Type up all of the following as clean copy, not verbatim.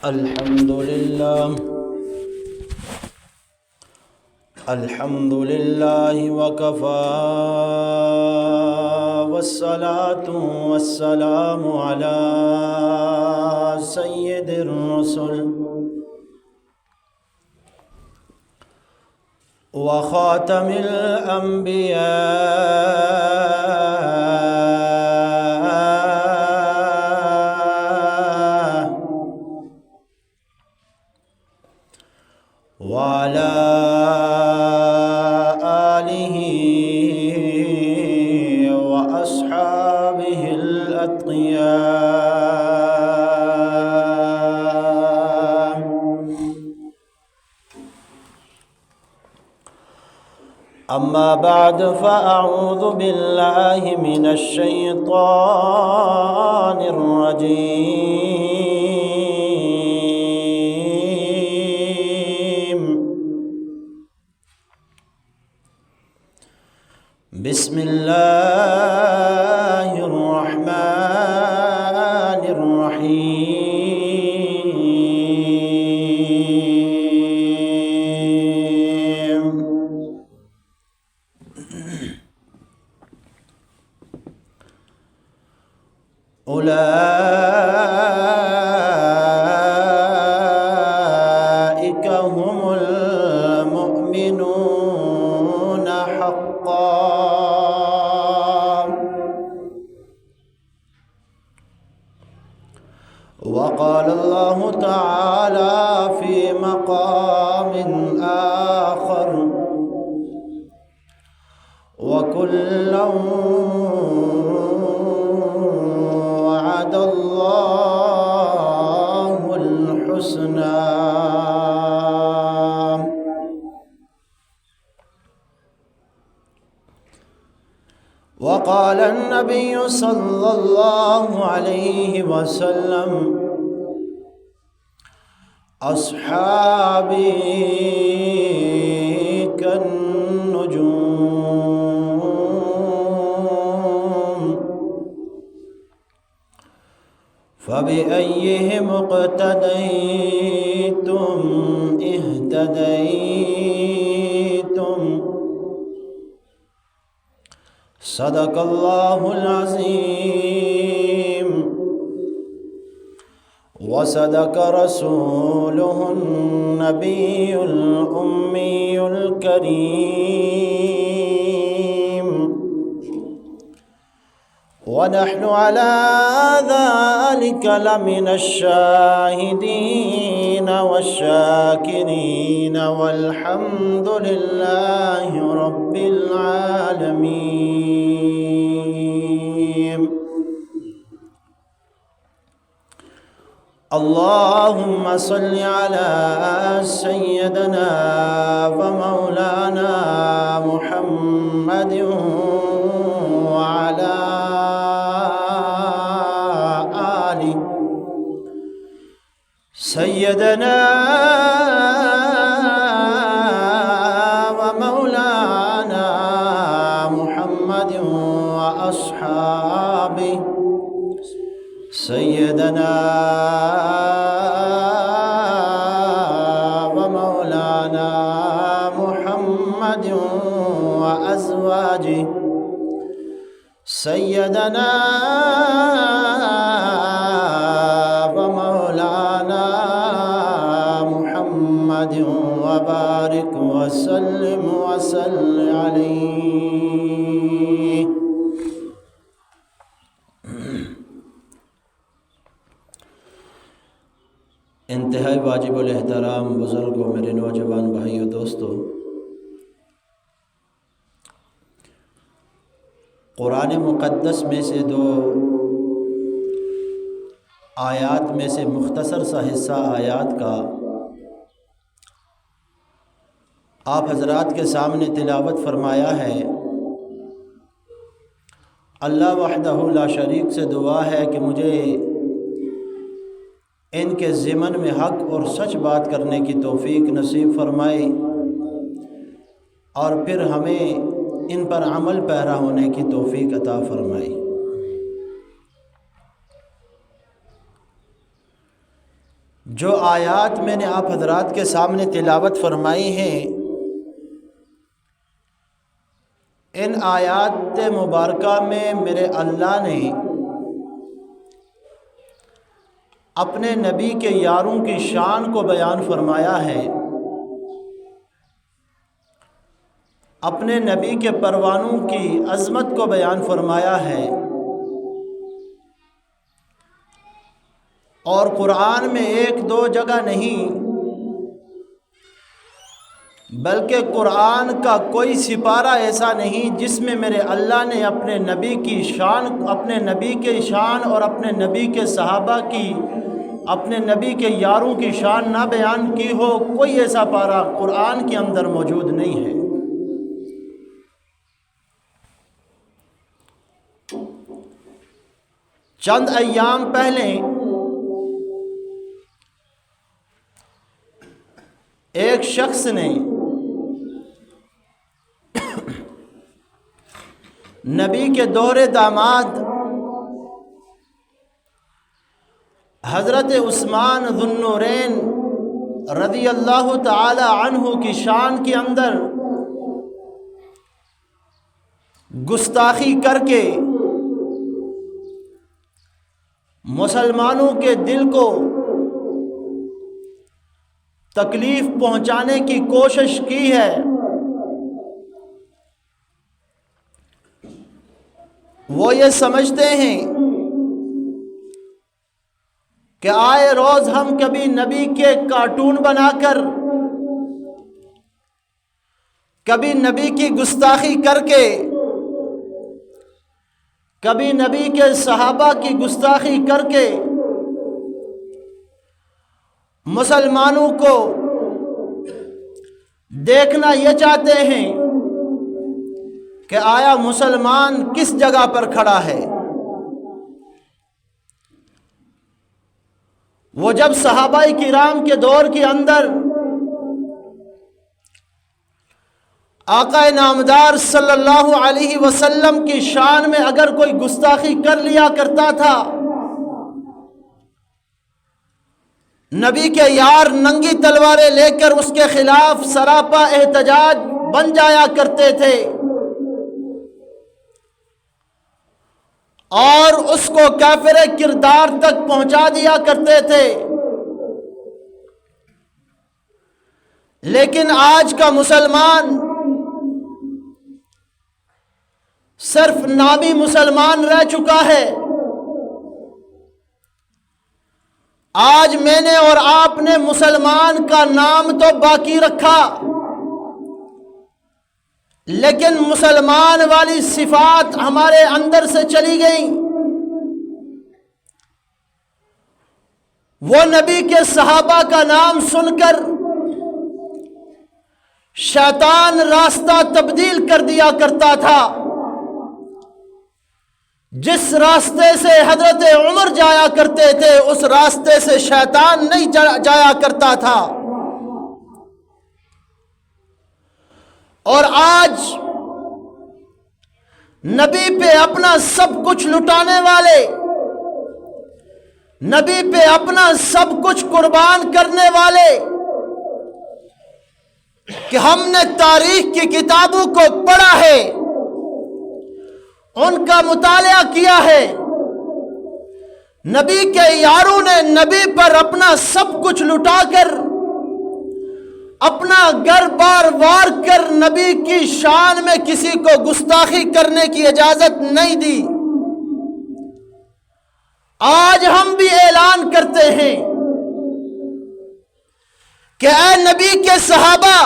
الحمد لله وكفى والصلاة والسلام على سيد الرسل وخاتم الأنبياء وعلى آله وأصحابه الأتقياء. أما بعد فأعوذ بالله من الشيطان الرجيم. بسم الله الرحمن الرحيم. أولئك هم المؤمنون حقا. وقال الله تعالى في مقام آخر: وكلا وعد الله الحسنى. وقال النبي صلى الله عليه وسلم: أصحابي كالنجوم فبأيهم اقتديتم اهتديتم. صدق الله العظيم وصدق رسوله النبي الأمي الكريم. ونحن على ذلك لمن الشاهدين والشاكرين والحمد لله رب العالمين. اللهم صل على سيدنا ومولانا محمد وعلى آل سيدنا ومولانا محمد وأصحابه سيدنا ومولانا محمد وأزواجه سيدنا ومولانا محمد وبارك وسلم وصل عليه. انتہائی واجب الاحترام بزرگوں، میرے نوجوان بھائیوں، دوستوں، قرآن مقدس میں سے دو آیات میں سے مختصر سا حصہ آیات کا آپ حضرات کے سامنے تلاوت فرمایا ہے۔ اللہ وحدہ لا شریک سے دعا ہے کہ مجھے ان کے ضمن میں حق اور سچ بات کرنے کی توفیق نصیب فرمائے، اور پھر ہمیں ان پر عمل پیرا ہونے کی توفیق عطا فرمائے۔ جو آیات میں نے آپ حضرات کے سامنے تلاوت فرمائی ہیں، ان آیات مبارکہ میں میرے اللہ نے اپنے نبی کے یاروں کی شان کو بیان فرمایا ہے، اپنے نبی کے پروانوں کی عظمت کو بیان فرمایا ہے، اور قرآن میں ایک دو جگہ نہیں بلکہ قرآن کا کوئی سپارہ ایسا نہیں جس میں میرے اللہ نے اپنے نبی کی شان، اپنے نبی کے شان اور اپنے نبی کے صحابہ کی، اپنے نبی کے یاروں کی شان نہ بیان کی ہو۔ کوئی ایسا پارہ قرآن کے اندر موجود نہیں ہے۔ چند ایام پہلے ایک شخص نے نبی کے دوہرے داماد حضرت عثمان ذو النورین رضی اللہ تعالی عنہ کی شان کے اندر گستاخی کر کے مسلمانوں کے دل کو تکلیف پہنچانے کی کوشش کی ہے۔ وہ یہ سمجھتے ہیں کہ آئے روز ہم کبھی نبی کے کارٹون بنا کر، کبھی نبی کی گستاخی کر کے، کبھی نبی کے صحابہ کی گستاخی کر کے مسلمانوں کو دیکھنا یہ چاہتے ہیں کہ آیا مسلمان کس جگہ پر کھڑا ہے۔ وہ جب صحابہ کرام کے دور کے اندر آقا نامدار صلی اللہ علیہ وسلم کی شان میں اگر کوئی گستاخی کر لیا کرتا تھا، نبی کے یار ننگی تلواریں لے کر اس کے خلاف سراپا احتجاج بن جایا کرتے تھے اور اس کو کافر کردار تک پہنچا دیا کرتے تھے۔ لیکن آج کا مسلمان صرف نامی مسلمان رہ چکا ہے۔ آج میں نے اور آپ نے مسلمان کا نام تو باقی رکھا، لیکن مسلمان والی صفات ہمارے اندر سے چلی گئیں۔ وہ نبی کے صحابہ کا نام سن کر شیطان راستہ تبدیل کر دیا کرتا تھا۔ جس راستے سے حضرت عمر جایا کرتے تھے اس راستے سے شیطان نہیں جایا کرتا تھا۔ اور آج نبی پہ اپنا سب کچھ لٹانے والے، نبی پہ اپنا سب کچھ قربان کرنے والے، کہ ہم نے تاریخ کی کتابوں کو پڑھا ہے، ان کا مطالعہ کیا ہے، نبی کے یاروں نے نبی پر اپنا سب کچھ لٹا کر، اپنا گھر بار وار کر نبی کی شان میں کسی کو گستاخی کرنے کی اجازت نہیں دی۔ آج ہم بھی اعلان کرتے ہیں کہ اے نبی کے صحابہ،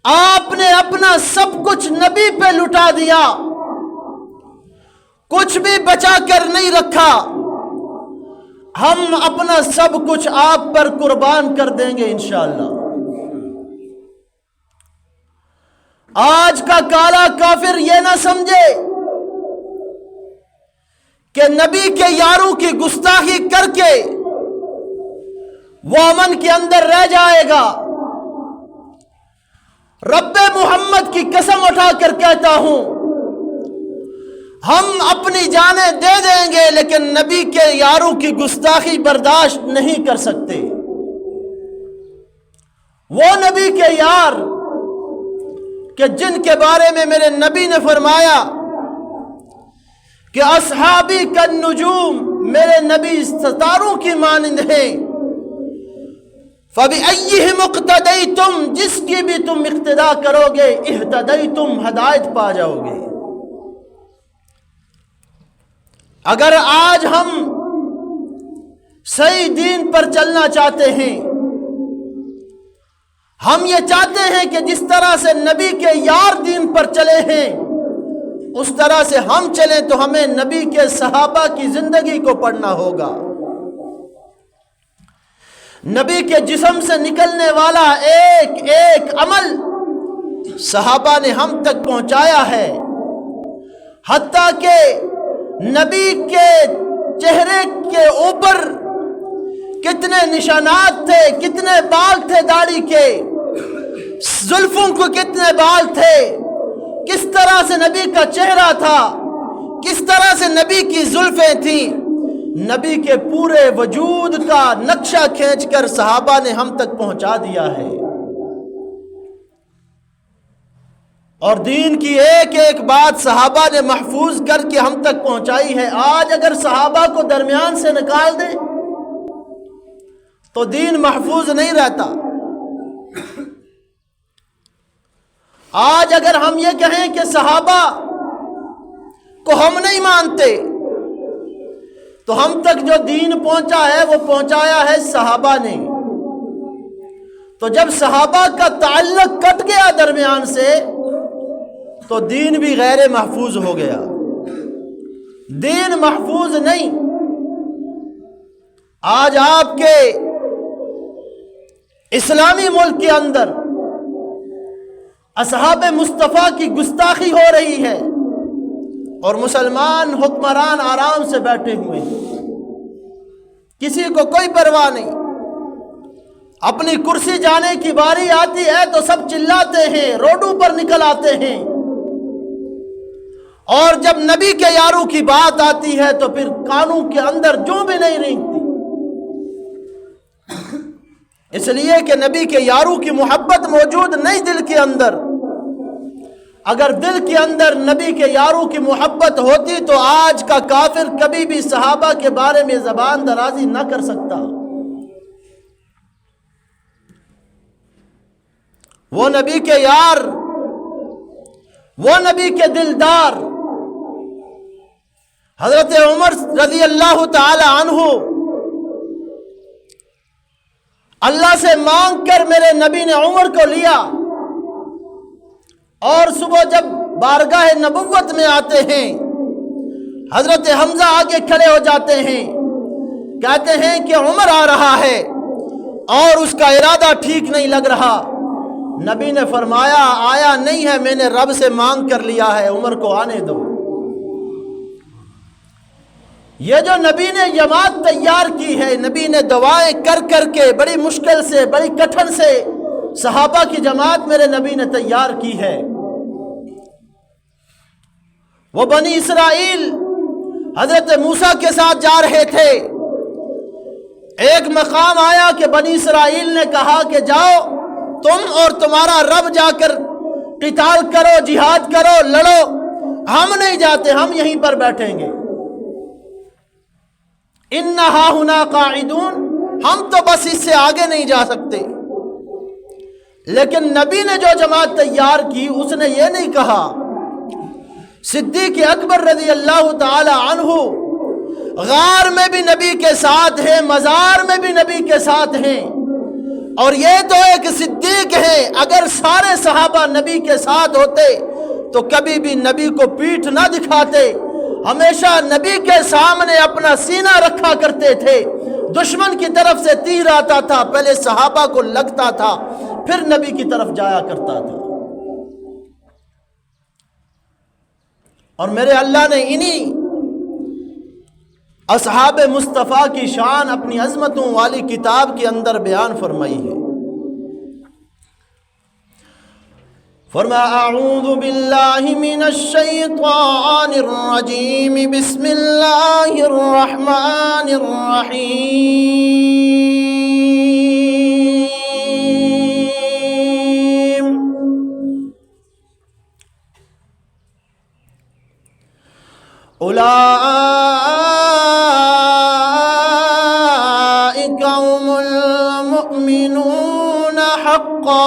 آپ نے اپنا سب کچھ نبی پہ لٹا دیا، کچھ بھی بچا کر نہیں رکھا۔ ہم اپنا سب کچھ آپ پر قربان کر دیں گے انشاءاللہ۔ آج کا کالا کافر یہ نہ سمجھے کہ نبی کے یاروں کی گستاخی کر کے وہ امن کے اندر رہ جائے گا۔ رب محمد کی قسم اٹھا کر کہتا ہوں، ہم اپنی جانیں دے دیں گے لیکن نبی کے یاروں کی گستاخی برداشت نہیں کر سکتے۔ وہ نبی کے یار کہ جن کے بارے میں میرے نبی نے فرمایا کہ اصحابی کالنجوم، میرے نبی ستاروں کی مانند ہیں، فَبِأَيِّهِمْ اقْتَدَيْتُمْ، جس کی بھی تم اقتدا کرو گے اہتدیتم، ہدایت پا جاؤ گے۔ اگر آج ہم صحیح دین پر چلنا چاہتے ہیں، ہم یہ چاہتے ہیں کہ جس طرح سے نبی کے یار دین پر چلے ہیں اس طرح سے ہم چلیں، تو ہمیں نبی کے صحابہ کی زندگی کو پڑھنا ہوگا۔ نبی کے جسم سے نکلنے والا ایک ایک عمل صحابہ نے ہم تک پہنچایا ہے، حتیٰ کہ نبی کے چہرے کے اوپر کتنے نشانات تھے، کتنے بال تھے داڑھی کے، زلفوں کو کتنے بال تھے، کس طرح سے نبی کا چہرہ تھا، کس طرح سے نبی کی زلفیں تھیں، نبی کے پورے وجود کا نقشہ کھینچ کر صحابہ نے ہم تک پہنچا دیا ہے، اور دین کی ایک ایک بات صحابہ نے محفوظ کر کے ہم تک پہنچائی ہے۔ آج اگر صحابہ کو درمیان سے نکال دیں تو دین محفوظ نہیں رہتا۔ آج اگر ہم یہ کہیں کہ صحابہ کو ہم نہیں مانتے، تو ہم تک جو دین پہنچا ہے وہ پہنچایا ہے صحابہ نے۔ تو جب صحابہ کا تعلق کٹ گیا درمیان سے تو دین بھی غیر محفوظ ہو گیا، دین محفوظ نہیں۔ آج آپ کے اسلامی ملک کے اندر اصحاب مصطفیٰ کی گستاخی ہو رہی ہے اور مسلمان حکمران آرام سے بیٹھے ہوئے ہیں، کسی کو کوئی پرواہ نہیں۔ اپنی کرسی جانے کی باری آتی ہے تو سب چلاتے ہیں، روڈوں پر نکل آتے ہیں، اور جب نبی کے یاروں کی بات آتی ہے تو پھر کانوں کے اندر جو بھی نہیں رینگتی، اس لیے کہ نبی کے یاروں کی محبت موجود نہیں دل کے اندر۔ اگر دل کے اندر نبی کے یاروں کی محبت ہوتی تو آج کا کافر کبھی بھی صحابہ کے بارے میں زبان درازی نہ کر سکتا۔ وہ نبی کے یار، وہ نبی کے دلدار حضرت عمر رضی اللہ تعالی عنہ اللہ سے مانگ کر میرے نبی نے عمر کو لیا، اور صبح جب بارگاہ نبوت میں آتے ہیں حضرت حمزہ آگے کھڑے ہو جاتے ہیں، کہتے ہیں کہ عمر آ رہا ہے اور اس کا ارادہ ٹھیک نہیں لگ رہا۔ نبی نے فرمایا آیا نہیں ہے، میں نے رب سے مانگ کر لیا ہے، عمر کو آنے دو۔ یہ جو نبی نے جماعت تیار کی ہے، نبی نے دعائیں کر کر کے بڑی مشکل سے، بڑی کٹھن سے صحابہ کی جماعت میرے نبی نے تیار کی ہے۔ وہ بنی اسرائیل حضرت موسیٰ کے ساتھ جا رہے تھے، ایک مقام آیا کہ بنی اسرائیل نے کہا کہ جاؤ تم اور تمہارا رب جا کر قتال کرو، جہاد کرو، لڑو، ہم نہیں جاتے، ہم یہیں پر بیٹھیں گے۔ اِنَّا ہُنَا قَاعِدُونَ، ہم تو بس اس سے آگے نہیں جا سکتے۔ لیکن نبی نے جو جماعت تیار کی اس نے یہ نہیں کہا۔ صدیق اکبر رضی اللہ تعالی عنہ غار میں بھی نبی کے ساتھ ہیں، مزار میں بھی نبی کے ساتھ ہیں، اور یہ تو ایک صدیق ہے۔ اگر سارے صحابہ نبی کے ساتھ ہوتے تو کبھی بھی نبی کو پیٹھ نہ دکھاتے، ہمیشہ نبی کے سامنے اپنا سینہ رکھا کرتے تھے۔ دشمن کی طرف سے تیر آتا تھا، پہلے صحابہ کو لگتا تھا، پھر نبی کی طرف جایا کرتا تھا۔ اور میرے اللہ نے انہی اصحاب مصطفیٰ کی شان اپنی عظمتوں والی کتاب کے اندر بیان فرمائی ہے۔ فرمایا اعوذ باللہ من الشیطان الرجیم بسم اللہ الرحمن الرحیم اولئک هم المؤمنون حقا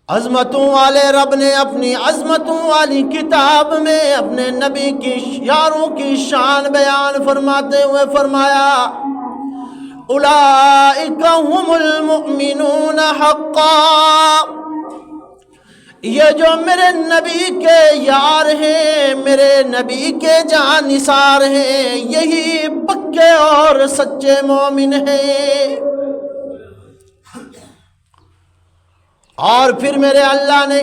عظمتوں والے رب نے اپنی عظمتوں والی کتاب میں اپنے نبی کی یاروں کی شان بیان فرماتے ہوئے فرمایا اولئک هم المؤمنون حقا، یہ جو میرے نبی کے یار ہیں، میرے نبی کے جاں نثار ہیں، یہی پکے اور سچے مومن ہیں۔ اور پھر میرے اللہ نے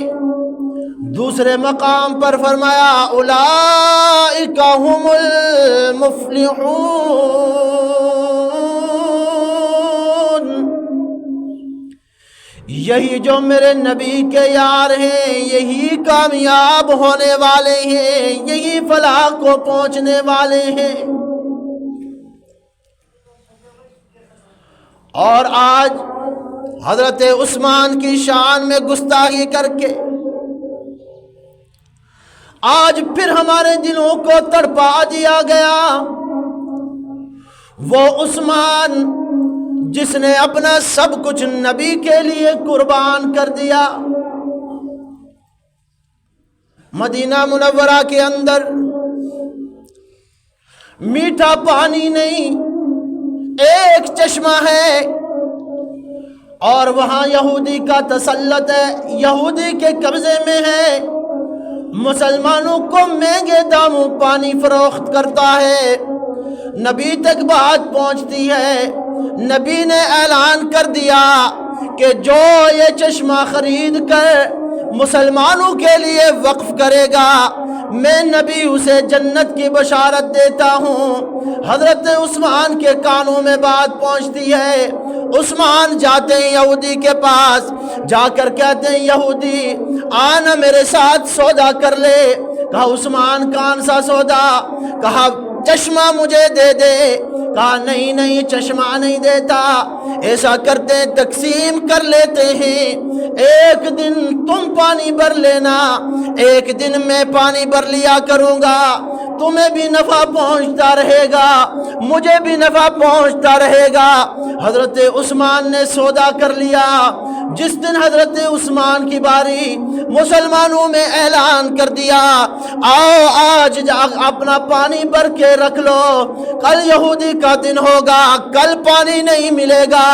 دوسرے مقام پر فرمایا اولئک هم المفلحون، یہی جو میرے نبی کے یار ہیں، یہی کامیاب ہونے والے ہیں، یہی فلاح کو پہنچنے والے ہیں۔ اور آج حضرت عثمان کی شان میں گستاخی کر کے آج پھر ہمارے دلوں کو تڑپا دیا گیا۔ وہ عثمان جس نے اپنا سب کچھ نبی کے لیے قربان کر دیا، مدینہ منورہ کے اندر میٹھا پانی نہیں، ایک چشمہ ہے، اور وہاں یہودی کا تسلط ہے، یہودی کے قبضے میں ہے، مسلمانوں کو مہنگے داموں پانی فروخت کرتا ہے۔ نبی تک بات پہنچتی ہے، نبی نے اعلان کر دیا کہ جو یہ چشمہ خرید کر مسلمانوں کے لیے وقف کرے گا، میں نبی اسے جنت کی بشارت دیتا ہوں۔ حضرت عثمان کے کانوں میں بات پہنچتی ہے، عثمان جاتے ہیں یہودی کے پاس، جا کر کہتے ہیں یہودی آنا میرے ساتھ سودا کر لے۔ کہا عثمان کون سا سودا؟ کہا چشمہ مجھے دے دے۔ کہا نہیں نہیں چشمہ نہیں دیتا، ایسا کرتے ہیں تقسیم کر لیتے ہیں، ایک دن تم پانی بھر لینا، ایک دن میں پانی بھر لیا کروں گا، تمہیں بھی نفع پہنچتا رہے گا، مجھے بھی نفع پہنچتا رہے گا۔ حضرت عثمان نے سودا کر لیا۔ جس دن حضرت عثمان کی باری، مسلمانوں میں اعلان کر دیا آؤ آج اپنا پانی بھر کے رکھ لو، کل یہودی کا دن ہوگا، کل پانی نہیں ملے گا۔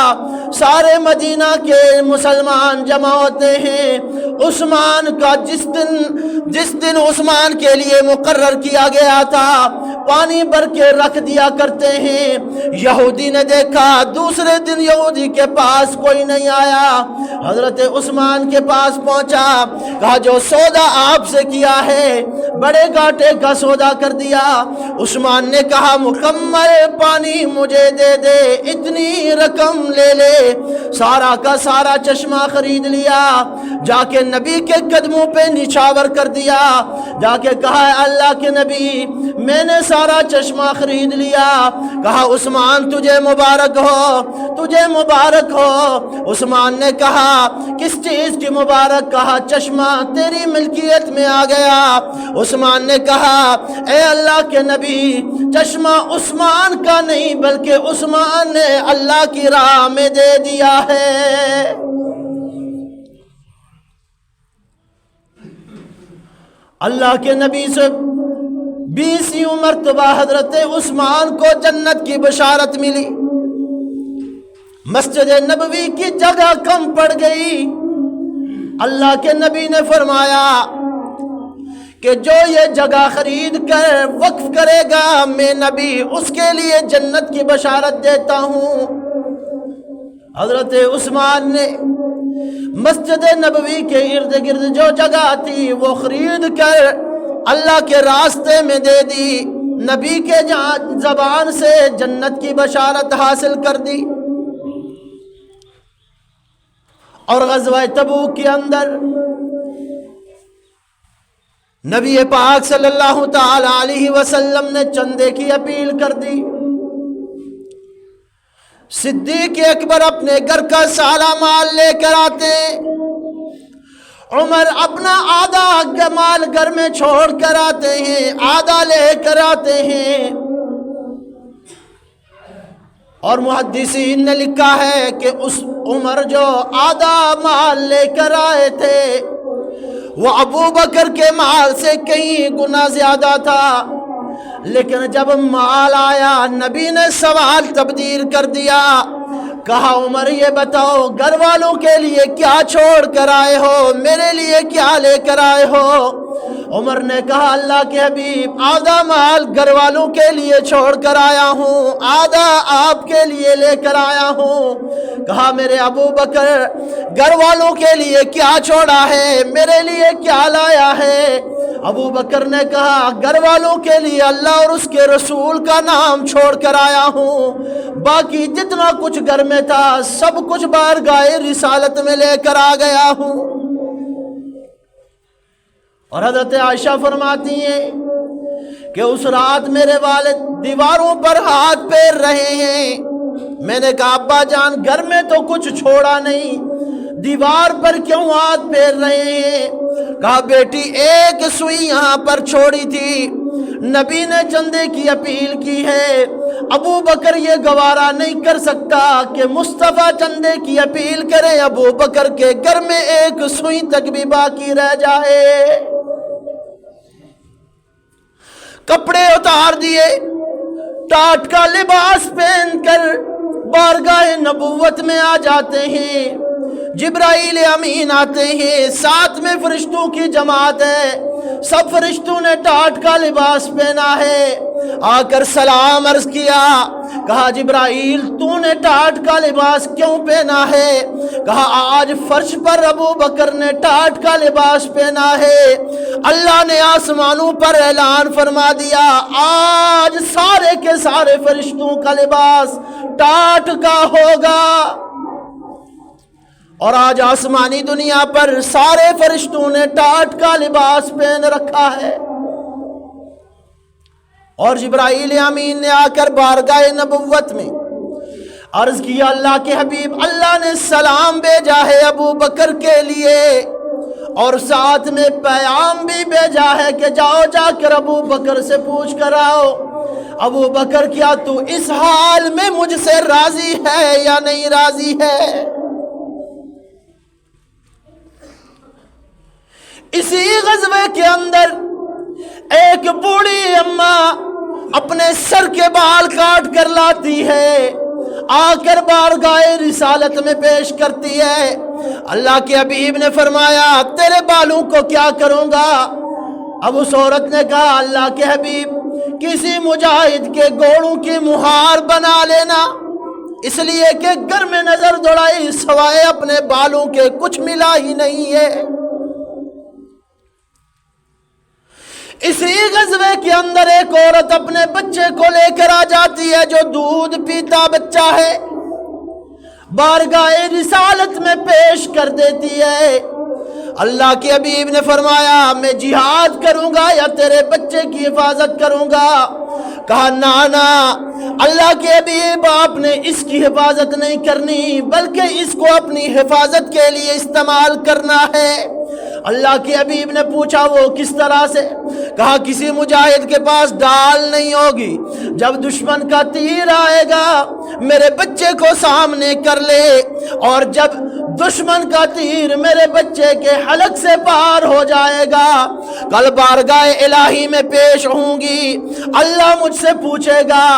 سارے مدینہ کے مسلمان جمع ہوتے ہیں۔ عثمان کا جس دن عثمان کے لیے مقرر کیا گیا تھا، پانی بھر کے رکھ دیا کرتے ہیں۔ یہودی نے دیکھا، دوسرے دن یہودی کے پاس کوئی نہیں آیا، حضرت عثمان کے پاس پہنچا، کہا جو سودا آپ سے کیا ہے بڑے گھاٹے کا سودا کر دیا۔ عثمان نے کہا مکمل پانی مجھے دے دے، اتنی رقم لے لے۔ سارا کا سارا چشمہ خرید لیا، جا کے نبی کے قدموں پہ نچھاور کر دیا، جا کے کہا اللہ کے نبی میں نے سارا چشمہ خرید لیا۔ کہا عثمان تجھے مبارک ہو، تجھے مبارک ہو۔ عثمان نے کہا کس چیز کی مبارک؟ کہا چشمہ تیری ملکیت میں آ گیا۔ عثمان نے کہا اے اللہ کے نبی چشمہ عثمان کا نہیں بلکہ عثمان نے اللہ کی راہ میں دے دیا ہے۔ اللہ کے نبی سے 20 مرتبہ حضرت عثمان کو جنت کی بشارت ملی۔ مسجد نبوی کی جگہ کم پڑ گئی۔ اللہ کے نبی نے فرمایا کہ جو یہ جگہ خرید کر وقف کرے گا میں نبی اس کے لیے جنت کی بشارت دیتا ہوں۔ حضرت عثمان نے مسجد نبوی کے ارد گرد جو جگہ تھی وہ خرید کر اللہ کے راستے میں دے دی، نبی کے زبان سے جنت کی بشارت حاصل کر دی۔ اور غزوہ تبوک کے اندر نبی پاک صلی اللہ تعالی علیہ وسلم نے چندے کی اپیل کر دی۔ صدیق اکبر اپنے گھر کا سارا مال لے کر آتے، عمر اپنا آدھا مال گھر میں چھوڑ کر آتے ہیں، آدھا لے کر آتے ہیں۔ اور محدثین نے لکھا ہے کہ اس عمر جو آدھا مال لے کر آئے تھے وہ ابو بکر کے مال سے کئی گنا زیادہ تھا، لیکن جب مال آیا نبی نے سوال تبدیل کر دیا، کہا عمر یہ بتاؤ گھر والوں کے لیے کیا چھوڑ کر آئے ہو، میرے لیے کیا لے کر آئے ہو؟ عمر نے کہا اللہ کے حبیب آدھا مال گھر والوں کے لیے چھوڑ کر آیا ہوں، آدھا آپ کے لیے لے کر آیا ہوں۔ کہا میرے ابو بکر گھر والوں کے لیے کیا چھوڑا ہے، میرے لیے کیا لایا ہے؟ ابو بکر نے کہا گھر والوں کے لیے اللہ اور اس کے رسول کا نام چھوڑ کر آیا ہوں، باقی جتنا کچھ گھر میں تھا سب کچھ بارگاہ رسالت میں لے کر آ گیا ہوں۔ اور حضرت عائشہ فرماتی ہیں کہ اس رات میرے والد دیواروں پر ہاتھ پھیر رہے ہیں، میں نے کہا ابا جان گھر میں تو کچھ چھوڑا نہیں، دیوار پر کیوں ہاتھ پھیر رہے ہیں؟ کہا بیٹی ایک سوئی یہاں پر چھوڑی تھی، نبی نے چندے کی اپیل کی ہے، ابو بکر یہ گوارا نہیں کر سکتا کہ مصطفیٰ چندے کی اپیل کرے، ابو بکر کے گھر میں ایک سوئی تک بھی باقی رہ جائے۔ کپڑے اتار دیے، ٹاٹ کا لباس پہن کر بارگاہ نبوت میں آ جاتے ہیں، جبرائیل امین آتے ہیں، ساتھ میں فرشتوں کی جماعت ہے، سب فرشتوں نے ٹاٹ کا لباس پہنا ہے، آ کر سلام عرض کیا، کہا جبرائیل تو نے ٹاٹ کا لباس کیوں پہنا ہے؟ کہا آج فرش پر ابو بکر نے ٹاٹ کا لباس پہنا ہے، اللہ نے آسمانوں پر اعلان فرما دیا آج سارے کے سارے فرشتوں کا لباس ٹاٹ کا ہوگا، اور آج آسمانی دنیا پر سارے فرشتوں نے ٹاٹ کا لباس پہن رکھا ہے۔ اور جبرائیل امین نے آ کر بارگاہ نبوت میں عرض کیا اللہ کے حبیب اللہ نے سلام بھیجا ہے ابو بکر کے لیے، اور ساتھ میں پیغام بھی بھیجا ہے کہ جاؤ جا کر ابو بکر سے پوچھ کر آؤ ابو بکر کیا تو اس حال میں مجھ سے راضی ہے یا نہیں راضی ہے؟ اسی غزوے کے اندر ایک بوڑھی اماں اپنے سر کے بال کاٹ کر لاتی ہے، آ کر بارگاہ رسالت میں پیش کرتی ہے، اللہ کے حبیب نے فرمایا تیرے بالوں کو کیا کروں گا؟ اب اس عورت نے کہا اللہ کے حبیب کسی مجاہد کے گھوڑوں کی مہار بنا لینا، اس لیے کہ گھر میں نظر دوڑائی سوائے اپنے بالوں کے کچھ ملا ہی نہیں ہے۔ اسی غزوے کے اندر ایک عورت اپنے بچے کو لے کر آ جاتی ہے جو دودھ پیتا بچہ ہے، بارگاہ رسالت میں پیش کر دیتی ہے، اللہ کے حبیب نے فرمایا میں جہاد کروں گا یا تیرے بچے کی حفاظت کروں گا؟ کہا نانا اللہ کے حبیب آپ نے اس کی حفاظت نہیں کرنی بلکہ اس کو اپنی حفاظت کے لیے استعمال کرنا ہے۔ اللہ کے حبیب نے پوچھا وہ کس طرح سے؟ کہا کسی مجاہد کے پاس ڈال نہیں ہوگی، جب دشمن کا تیر آئے گا میرے بچے کو سامنے کر لے، اور جب دشمن کا تیر میرے بچے کے حلق سے پار ہو جائے گا کل بارگاہ الہی میں پیش ہوں گی، اللہ مجھ سے پوچھے گا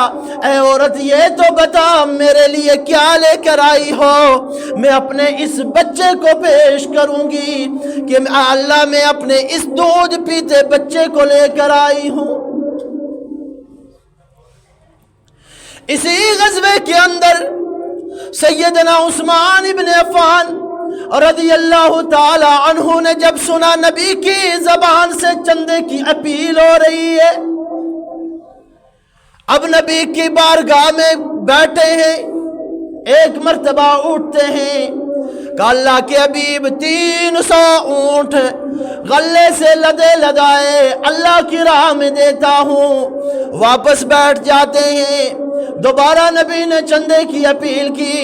اے عورت یہ تو بتا میرے لیے کیا لے کر آئی ہو؟ میں اپنے اس بچے کو پیش کروں گی کہ اللہ میں اپنے اس دودھ پیتے بچے کو لے کر آئی ہوں۔ اسی غزوے کے اندر سیدنا عثمان ابن عفان رضی اللہ تعالی عنہ نے جب سنا نبی کی زبان سے چندے کی اپیل ہو رہی ہے، اب نبی کی بارگاہ میں بیٹھے ہیں، ایک مرتبہ اٹھتے ہیں، کہ اللہ کے حبیب 300 اونٹ غلے سے لدے لدائے اللہ کی راہ میں دیتا ہوں، واپس بیٹھ جاتے ہیں۔ دوبارہ نبی نے چندے کی اپیل کی،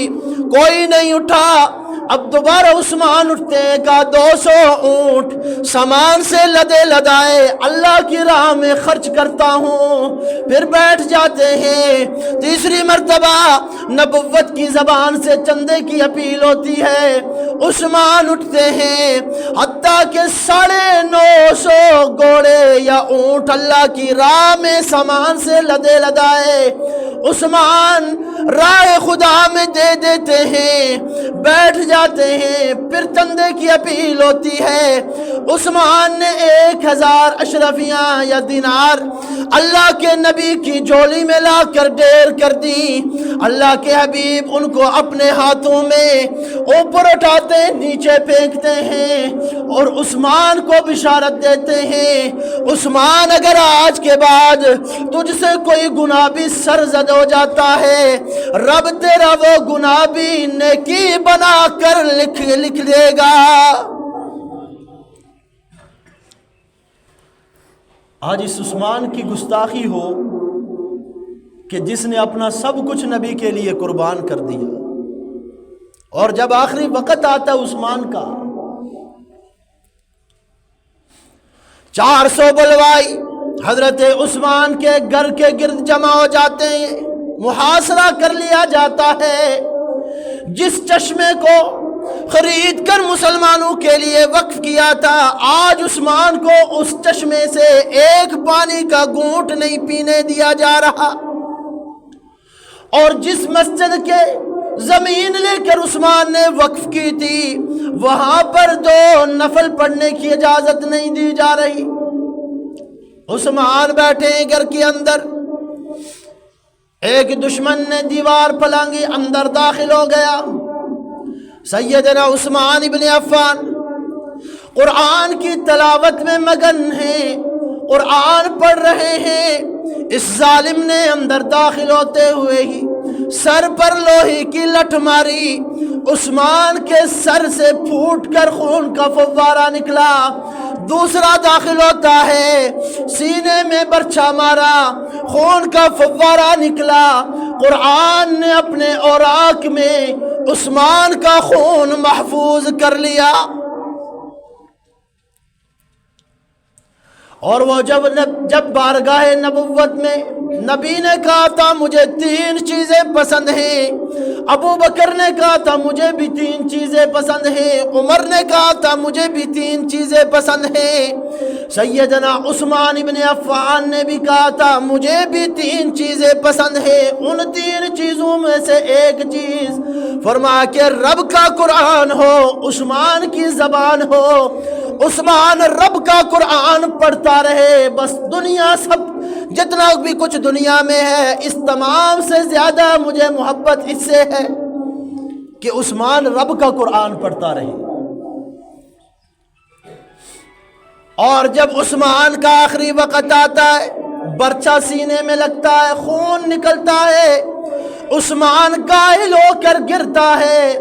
کوئی نہیں اٹھا۔ اب دوبارہ عثمان اٹھتے ہیں، کہا 200 اونٹ سامان سے لدے لدائے اللہ کی راہ میں خرچ کرتا ہوں، پھر بیٹھ جاتے ہیں۔ تیسری مرتبہ نبوت کی زبان سے چندے کی اپیل ہوتی ہے، عثمان اٹھتے ہیں، حتیٰ کہ 950 گھوڑے یا اونٹ اللہ کی راہ میں سامان سے لدے لدائے عثمان راہ خدا میں دے دیتے ہیں، بیٹھ جاتے ہیں۔ پھر چندے کی اپیل ہوتی ہے، عثمان نے 1000 اشرفیاں یا دینار اللہ کے نبی کی جھولی میں لا کر ڈھیر کر دی۔ اللہ کے حبیب ان کو اپنے ہاتھوں میں اوپر اٹھاتے نیچے پھینکتے ہیں اور عثمان کو بشارت دیتے ہیں، عثمان اگر آج کے بعد تجھ سے کوئی گناہ بھی سرزد ہو جاتا ہے، رب تیرا وہ گناہ بھی نیکی بنا کر لکھ دے گا۔ آج اس عثمان کی گستاخی ہو کہ جس نے اپنا سب کچھ نبی کے لیے قربان کر دیا، اور جب آخری وقت آتا ہے عثمان کا، 400 بلوائی حضرت عثمان کے گھر کے گرد جمع ہو جاتے ہیں، محاصرہ کر لیا جاتا ہے۔ جس چشمے کو خرید کر مسلمانوں کے لیے وقف کیا تھا، آج عثمان کو اس چشمے سے ایک پانی کا گھونٹ نہیں پینے دیا جا رہا، اور جس مسجد کے زمین لے کر عثمان نے وقف کی تھی، وہاں پر 2 نفل پڑھنے کی اجازت نہیں دی جا رہی۔ عثمان بیٹھے ہیں گھر کے اندر، ایک دشمن نے دیوار پھلانگی، اندر داخل ہو گیا۔ سیدنا عثمان ابن عفان قرآن کی تلاوت میں مگن ہیں، قرآن پڑھ رہے ہیں، اس ظالم نے اندر داخل ہوتے ہوئے ہی سر پر لوہے کی لٹ ماری، عثمان کے سر سے پھوٹ کر خون کا فوارہ نکلا۔ دوسرا داخل ہوتا ہے، سینے میں برچھا مارا، خون کا فوارہ نکلا۔ قرآن نے اپنے اوراق میں عثمان کا خون محفوظ کر لیا۔ اور وہ جب بارگاہ نبوت میں نبی نے کہا تھا مجھے 3 چیزیں پسند ہیں، ابو بکر نے کہا تھا مجھے بھی 3 چیزیں پسند ہیں، عمر نے کہا تھا مجھے بھی 3 چیزیں پسند ہیں، سیدنا عثمان ابن عفان نے بھی کہا تھا مجھے بھی 3 چیزیں پسند ہیں۔ ان 3 چیزوں میں سے ایک چیز فرمایا کہ رب کا قرآن ہو، عثمان کی زبان ہو، عثمان رب کا قرآن پڑھتا رہے، بس دنیا سب جتنا بھی کچھ دنیا میں ہے اس تمام سے زیادہ مجھے محبت اس سے ہے کہ عثمان رب کا قرآن پڑھتا رہے۔ اور جب عثمان کا آخری وقت آتا ہے، برچہ سینے میں لگتا ہے، خون نکلتا ہے، عثمان قائل ہو کر گرتا ہے،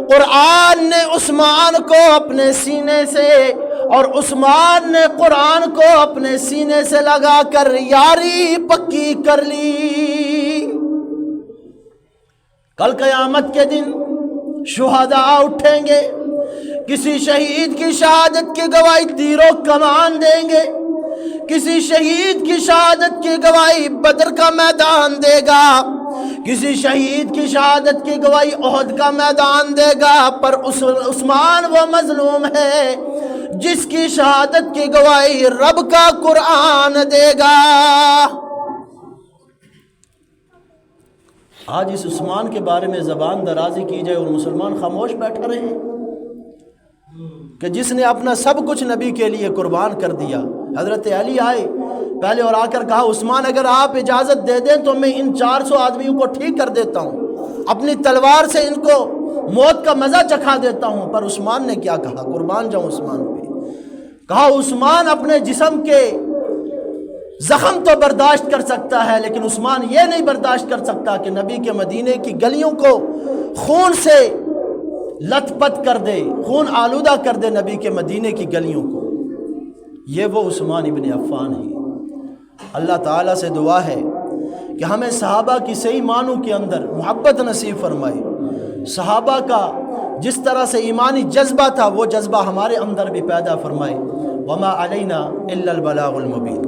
قرآن نے عثمان کو اپنے سینے سے اور عثمان نے قرآن کو اپنے سینے سے لگا کر یاری پکی کر لی۔ کل قیامت کے دن شہداء اٹھیں گے، کسی شہید کی شہادت کی گواہی تیر و کمان دیں گے، کسی شہید کی شہادت کی گواہی بدر کا میدان دے گا، کسی شہید کی شہادت کی گواہی احد کا میدان دے گا، پر عثمان وہ مظلوم ہے جس کی شہادت کی گواہی رب کا قرآن دے گا۔ آج اس عثمان کے بارے میں زبان درازی کی جائے اور مسلمان خاموش بیٹھا رہے کہ جس نے اپنا سب کچھ نبی کے لیے قربان کر دیا۔ حضرت علی آئے پہلے اور آ کر کہا عثمان اگر آپ اجازت دے دیں تو میں ان 400 آدمیوں کو ٹھیک کر دیتا ہوں، اپنی تلوار سے ان کو موت کا مزہ چکھا دیتا ہوں۔ پر عثمان نے کیا کہا؟ قربان جاؤں عثمان پہ، کہا عثمان اپنے جسم کے زخم تو برداشت کر سکتا ہے لیکن عثمان یہ نہیں برداشت کر سکتا کہ نبی کے مدینے کی گلیوں کو خون سے لت پت کر دے، خون آلودہ کر دے نبی کے مدینے کی گلیوں کو، یہ وہ عثمان ابن عفان ہے۔ اللہ تعالیٰ سے دعا ہے کہ ہمیں صحابہ کی صحیح معنوں کے اندر محبت نصیب فرمائے، صحابہ کا جس طرح سے ایمانی جذبہ تھا وہ جذبہ ہمارے اندر بھی پیدا فرمائے۔ وما علینا الا البلاغ المبین۔